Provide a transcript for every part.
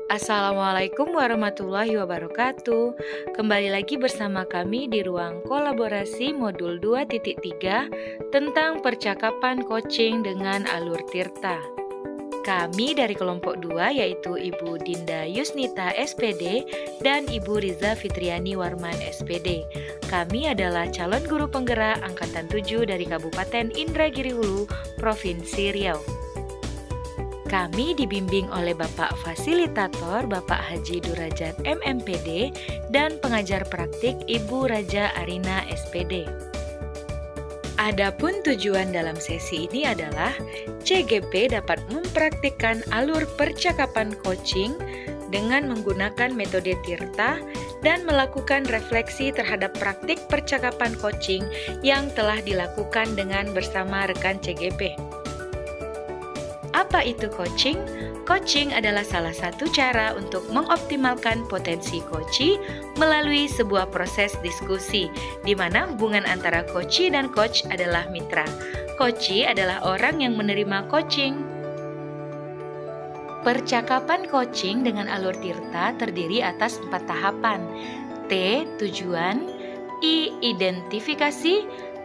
Assalamualaikum warahmatullahi wabarakatuh. Kembali lagi bersama kami di ruang kolaborasi modul 2.3 tentang percakapan coaching dengan Alur Tirta. Kami dari kelompok 2 yaitu Ibu Dinda Yusnita SPD dan Ibu Riza Fitriani Warman SPD. Kami adalah calon guru penggerak angkatan 7 dari Kabupaten Indragiri Hulu, Provinsi Riau. Kami dibimbing oleh Bapak Fasilitator Bapak Haji Durajat MMPD dan pengajar praktik Ibu Raja Arina SPD. Adapun tujuan dalam sesi ini adalah CGP dapat mempraktikkan alur percakapan coaching dengan menggunakan metode Tirta dan melakukan refleksi terhadap praktik percakapan coaching yang telah dilakukan dengan bersama rekan CGP. Apa itu coaching? Coaching adalah salah satu cara untuk mengoptimalkan potensi coachee melalui sebuah proses diskusi, di mana hubungan antara coachee dan coach adalah mitra. Coachee adalah orang yang menerima coaching. Percakapan coaching dengan alur Tirta terdiri atas 4 tahapan. T. Tujuan, I. Identifikasi,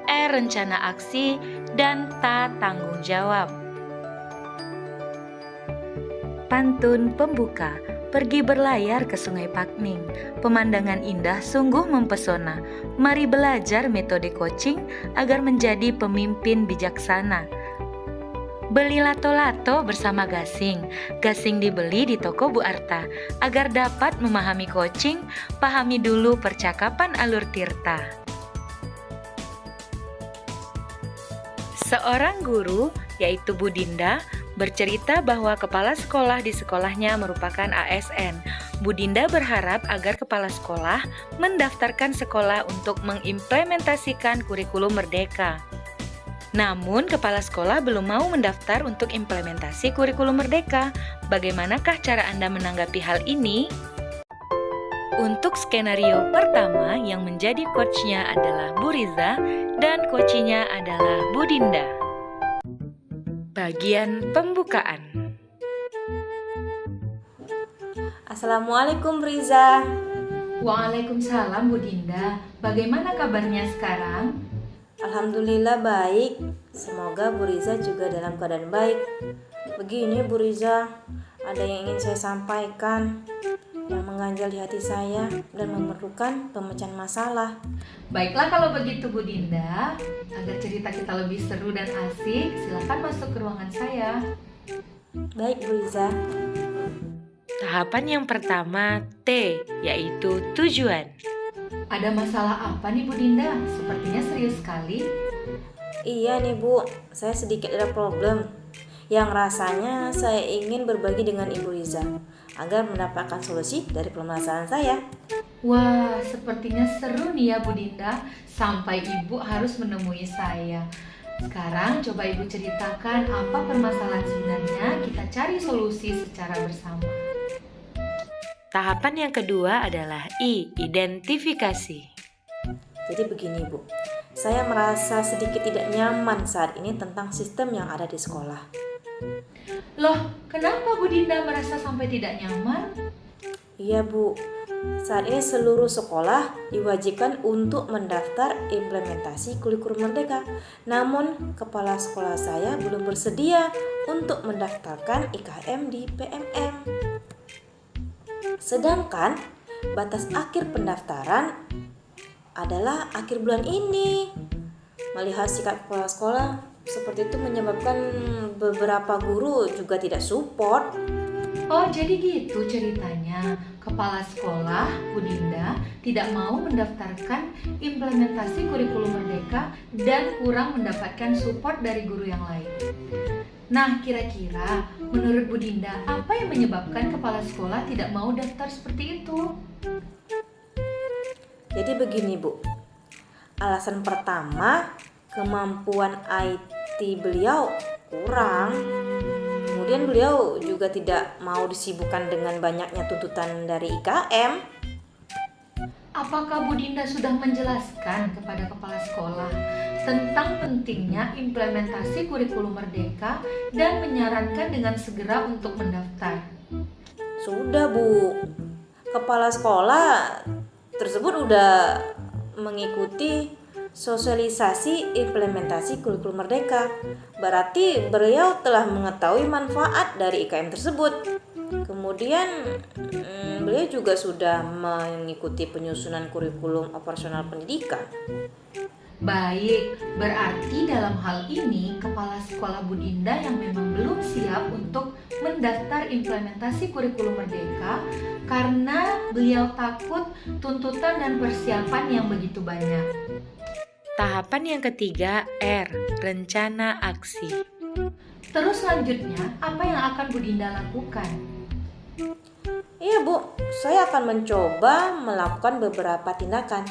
R. Rencana aksi, dan T. Tanggung jawab. Pantun pembuka, pergi berlayar ke Sungai Pakning. Pemandangan indah sungguh mempesona. Mari belajar metode coaching agar menjadi pemimpin bijaksana. Beli lato-lato bersama gasing. Gasing dibeli di toko Bu Arta. Agar dapat memahami coaching, pahami dulu percakapan alur Tirta. Seorang guru, yaitu Bu Dinda, bercerita bahwa kepala sekolah di sekolahnya merupakan ASN. Bu Dinda berharap agar kepala sekolah mendaftarkan sekolah untuk mengimplementasikan kurikulum Merdeka. Namun, kepala sekolah belum mau mendaftar untuk implementasi kurikulum Merdeka. Bagaimanakah cara Anda menanggapi hal ini? Untuk skenario pertama, yang menjadi coachnya adalah Bu Riza dan coachinya adalah Bu Dinda. Bagian pembukaan. Assalamualaikum Riza. Waalaikumsalam Bu Dinda. Bagaimana kabarnya sekarang? Alhamdulillah baik. Semoga Bu Riza juga dalam keadaan baik. Begini Bu Riza, ada yang ingin saya sampaikan yang mengganjal di hati saya dan memerlukan pemecahan masalah. Baiklah kalau begitu Bu Dinda, agar cerita kita lebih seru dan asik, silakan masuk ke ruangan saya. Baik Bu Riza. Tahapan yang pertama, T, yaitu tujuan. Ada masalah apa nih Bu Dinda? Sepertinya serius sekali. Iya nih Bu, saya sedikit ada problem yang rasanya saya ingin berbagi dengan Ibu Riza agar mendapatkan solusi dari permasalahan saya. Wah, sepertinya seru nih ya Bu Dinda, sampai Ibu harus menemui saya. Sekarang coba Ibu ceritakan apa permasalahan sebenarnya, kita cari solusi secara bersama. Tahapan yang kedua adalah I, identifikasi. Jadi begini Bu, saya merasa sedikit tidak nyaman saat ini tentang sistem yang ada di sekolah. Loh, kenapa Bu Dinda merasa sampai tidak nyaman? Iya Bu, saat ini seluruh sekolah diwajibkan untuk mendaftar implementasi kurikulum Merdeka. Namun, kepala sekolah saya belum bersedia untuk mendaftarkan IKM di PMM. Sedangkan, batas akhir pendaftaran adalah akhir bulan ini. Melihat sikap kepala sekolah seperti itu menyebabkan beberapa guru juga tidak support. Oh, jadi gitu ceritanya. Kepala sekolah, Bu Dinda, tidak mau mendaftarkan implementasi kurikulum Merdeka dan kurang mendapatkan support dari guru yang lain. Nah, kira-kira menurut Bu Dinda, apa yang menyebabkan kepala sekolah tidak mau daftar seperti itu? Jadi begini Bu, alasan pertama, kemampuan IT beliau kurang. Kemudian beliau juga tidak mau disibukkan dengan banyaknya tuntutan dari IKM. Apakah Bu Dinda sudah menjelaskan kepada kepala sekolah tentang pentingnya implementasi kurikulum Merdeka dan menyarankan dengan segera untuk mendaftar? Sudah Bu, kepala sekolah tersebut udah mengikuti sosialisasi implementasi kurikulum Merdeka. Berarti beliau telah mengetahui manfaat dari IKM tersebut. Kemudian beliau juga sudah mengikuti penyusunan kurikulum operasional pendidikan. Baik, berarti dalam hal ini kepala sekolah Bu Dinda yang memang belum siap untuk mendaftar implementasi kurikulum Merdeka karena beliau takut tuntutan dan persiapan yang begitu banyak. Tahapan yang ketiga, R. Rencana aksi. Terus selanjutnya, apa yang akan Bu Dinda lakukan? Iya Bu, saya akan mencoba melakukan beberapa tindakan.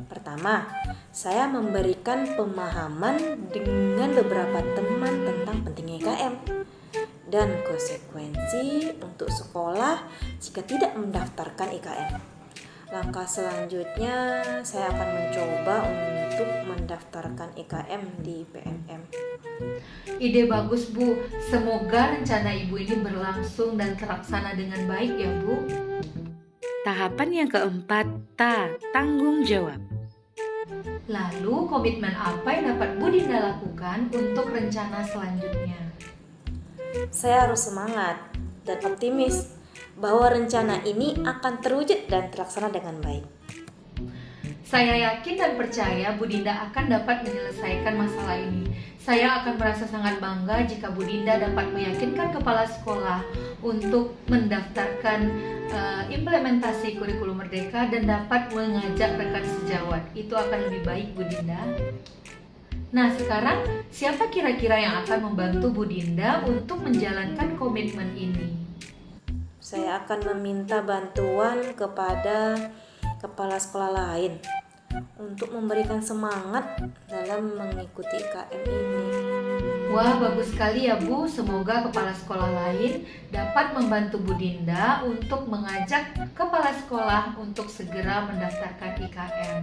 Pertama, saya memberikan pemahaman dengan beberapa teman tentang pentingnya IKM dan konsekuensi untuk sekolah jika tidak mendaftarkan IKM. Langkah selanjutnya, saya akan mencoba untuk mendaftarkan IKM di PMM. Ide bagus Bu, semoga rencana Ibu ini berlangsung dan terlaksana dengan baik ya Bu. Tahapan yang keempat, tanggung jawab. Lalu komitmen apa yang dapat Bu Dinda lakukan untuk rencana selanjutnya? Saya harus semangat dan optimis bahwa rencana ini akan terwujud dan terlaksana dengan baik. Saya yakin dan percaya Bu Dinda akan dapat menyelesaikan masalah ini. Saya akan merasa sangat bangga jika Bu Dinda dapat meyakinkan kepala sekolah untuk mendaftarkan implementasi kurikulum Merdeka dan dapat mengajak rekan sejawat. Itu akan lebih baik Bu Dinda. Nah sekarang siapa kira-kira yang akan membantu Bu Dinda untuk menjalankan komitmen ini? Saya akan meminta bantuan kepada kepala sekolah lain untuk memberikan semangat dalam mengikuti IKM ini. Wah, bagus sekali ya Bu. Semoga kepala sekolah lain dapat membantu Bu Dinda untuk mengajak kepala sekolah untuk segera mendaftarkan IKM.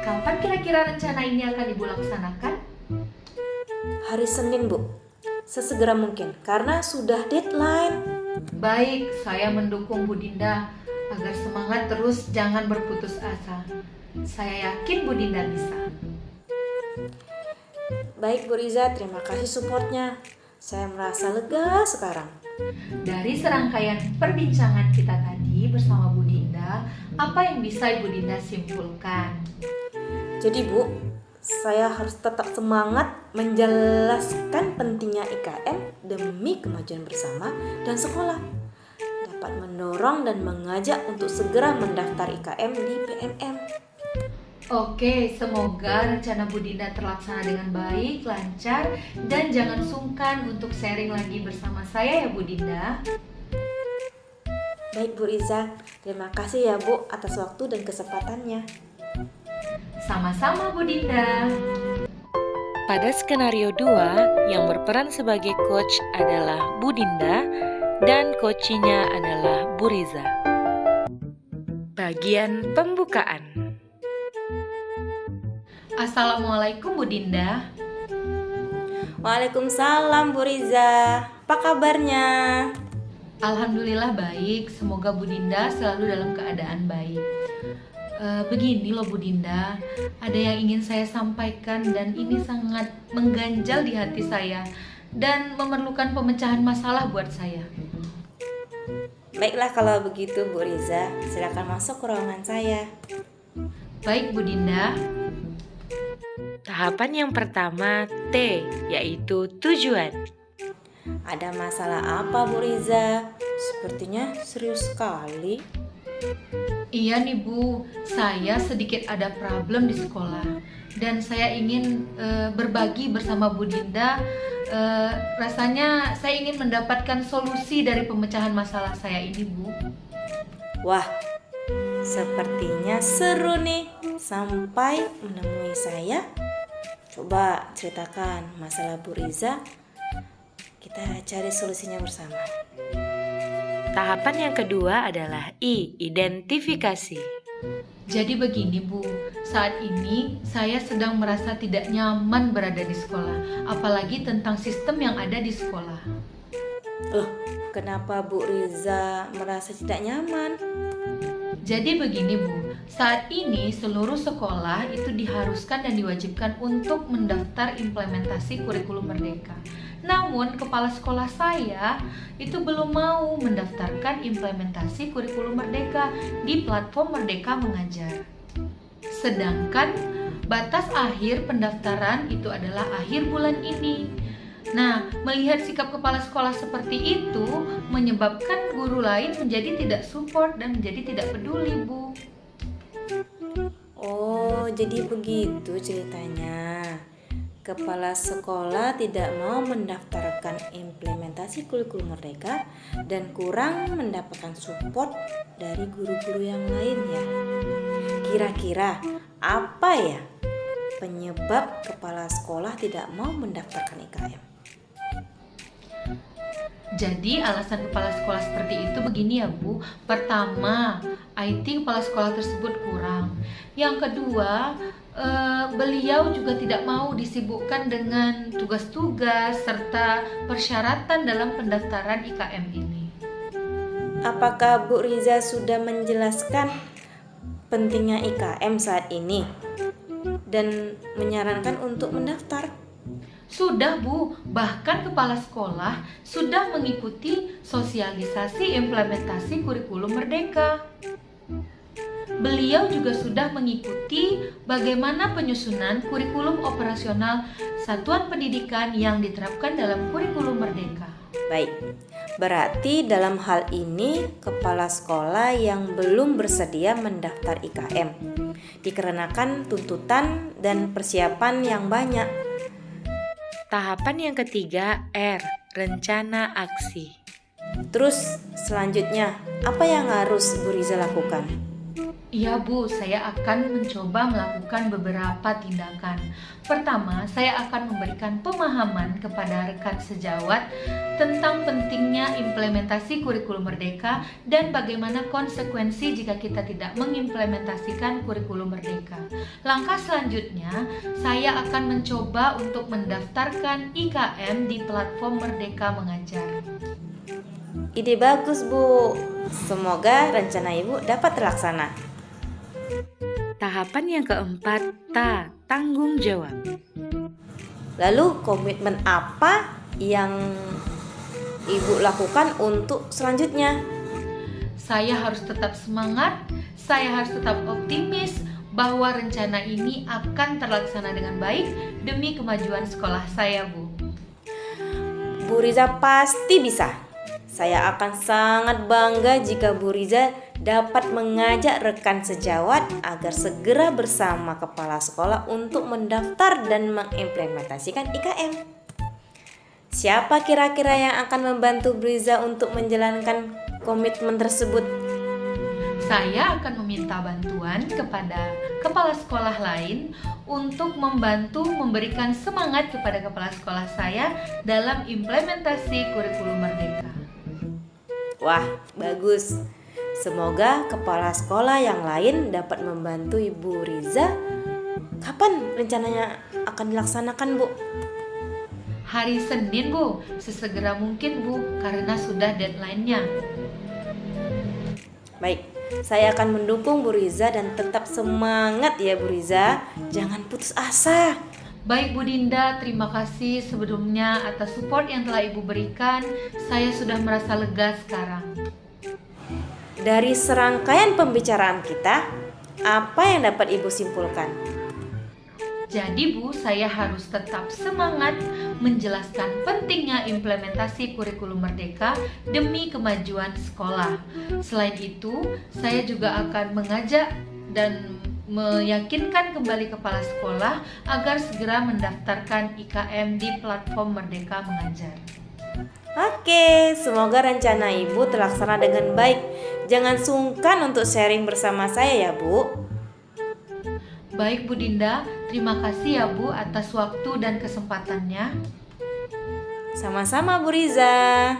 Kapan kira-kira rencana ini akan Ibu laksanakan? Hari Senin Bu, sesegera mungkin karena sudah deadline. Baik, saya mendukung Bu Dinda agar semangat terus, jangan berputus asa. Saya yakin Bu Dinda bisa. Baik Bu Riza, terima kasih supportnya. Saya merasa lega sekarang. Dari serangkaian perbincangan kita tadi bersama Bu Dinda, apa yang bisa Ibu Dinda simpulkan? Jadi Bu, saya harus tetap semangat menjelaskan pentingnya IKM demi kemajuan bersama dan sekolah. Dapat mendorong dan mengajak untuk segera mendaftar IKM di PMM. Oke, semoga rencana Bu Dinda terlaksana dengan baik, lancar, dan jangan sungkan untuk sharing lagi bersama saya ya Bu Dinda. Baik Bu Riza, terima kasih ya Bu atas waktu dan kesempatannya. Sama-sama Bu Dinda. Pada skenario 2, yang berperan sebagai coach adalah Bu Dinda dan coachinya adalah Bu Riza. Bagian pembukaan. Assalamualaikum Bu Dinda. Waalaikumsalam Bu Riza, apa kabarnya? Alhamdulillah baik, semoga Bu Dinda selalu dalam keadaan baik. Begini loh Bu Dinda, ada yang ingin saya sampaikan dan ini sangat mengganjal di hati saya dan memerlukan pemecahan masalah buat saya. Baiklah kalau begitu Bu Riza, silakan masuk ke ruangan saya. Baik Bu Dinda. Tahapan yang pertama, T, yaitu tujuan. Ada masalah apa Bu Riza? Sepertinya serius sekali. Iya nih Bu, saya sedikit ada problem di sekolah dan saya ingin berbagi bersama Bu Dinda. Rasanya saya ingin mendapatkan solusi dari pemecahan masalah saya ini Bu. Wah, sepertinya seru nih sampai menemui saya. Coba ceritakan masalah Bu Riza, kita cari solusinya bersama. Tahapan yang kedua adalah I, identifikasi. Jadi begini Bu, saat ini saya sedang merasa tidak nyaman berada di sekolah, apalagi tentang sistem yang ada di sekolah. Loh, kenapa Bu Riza merasa tidak nyaman? Jadi begini Bu, saat ini seluruh sekolah itu diharuskan dan diwajibkan untuk mendaftar implementasi kurikulum merdeka. Namun kepala sekolah saya itu belum mau mendaftarkan implementasi kurikulum merdeka di platform Merdeka Mengajar. Sedangkan batas akhir pendaftaran itu adalah akhir bulan ini. Nah, melihat sikap kepala sekolah seperti itu menyebabkan guru lain menjadi tidak support dan menjadi tidak peduli, Bu. Oh, jadi begitu ceritanya. Kepala sekolah tidak mau mendaftarkan implementasi kurikulum merdeka dan kurang mendapatkan support dari guru-guru yang lain ya. Kira-kira apa ya penyebab kepala sekolah tidak mau mendaftarkan IKM? Jadi alasan kepala sekolah seperti itu begini ya Bu. Pertama, IT kepala sekolah tersebut kurang. Yang kedua, beliau juga tidak mau disibukkan dengan tugas-tugas serta persyaratan dalam pendaftaran IKM ini. Apakah Bu Riza sudah menjelaskan pentingnya IKM saat ini dan menyarankan untuk mendaftar? Sudah Bu, bahkan kepala sekolah sudah mengikuti sosialisasi implementasi kurikulum merdeka. Beliau juga sudah mengikuti bagaimana penyusunan kurikulum operasional satuan pendidikan yang diterapkan dalam kurikulum merdeka. Baik, berarti dalam hal ini kepala sekolah yang belum bersedia mendaftar IKM dikarenakan tuntutan dan persiapan yang banyak. Tahapan yang ketiga, R. Rencana aksi. Terus selanjutnya, apa yang harus Bu Riza lakukan? Iya Bu, saya akan mencoba melakukan beberapa tindakan. Pertama, saya akan memberikan pemahaman kepada rekan sejawat tentang pentingnya implementasi kurikulum merdeka dan bagaimana konsekuensi jika kita tidak mengimplementasikan kurikulum merdeka. Langkah selanjutnya, saya akan mencoba untuk mendaftarkan IKM di platform Merdeka Mengajar. Ide bagus Bu, semoga rencana Ibu dapat terlaksana. Tahapan yang keempat, tanggung jawab. Lalu komitmen apa yang Ibu lakukan untuk selanjutnya? Saya harus tetap semangat, saya harus tetap optimis bahwa rencana ini akan terlaksana dengan baik demi kemajuan sekolah saya, Bu. Bu Riza pasti bisa. Saya akan sangat bangga jika Bu Riza dapat mengajak rekan sejawat agar segera bersama kepala sekolah untuk mendaftar dan mengimplementasikan IKM. Siapa kira-kira yang akan membantu Bu Riza untuk menjalankan komitmen tersebut? Saya akan meminta bantuan kepada kepala sekolah lain untuk membantu memberikan semangat kepada kepala sekolah saya dalam implementasi kurikulum merdeka. Wah, bagus. Semoga kepala sekolah yang lain dapat membantu Ibu Riza. Kapan rencananya akan dilaksanakan, Bu? Hari Senin, Bu. Sesegera mungkin, Bu, karena sudah deadline-nya. Baik, saya akan mendukung Bu Riza dan tetap semangat ya Bu Riza. Jangan putus asa. Baik Bu Dinda, terima kasih sebelumnya atas support yang telah Ibu berikan. Saya sudah merasa lega sekarang. Dari serangkaian pembicaraan kita, apa yang dapat Ibu simpulkan? Jadi Bu, saya harus tetap semangat menjelaskan pentingnya implementasi kurikulum merdeka demi kemajuan sekolah. Selain itu, saya juga akan mengajak dan meyakinkan kembali kepala sekolah agar segera mendaftarkan IKM di platform Merdeka Mengajar. Oke, semoga rencana Ibu terlaksana dengan baik. Jangan sungkan untuk sharing bersama saya ya Bu. Baik Bu Dinda, terima kasih ya Bu atas waktu dan kesempatannya. Sama-sama Bu Riza.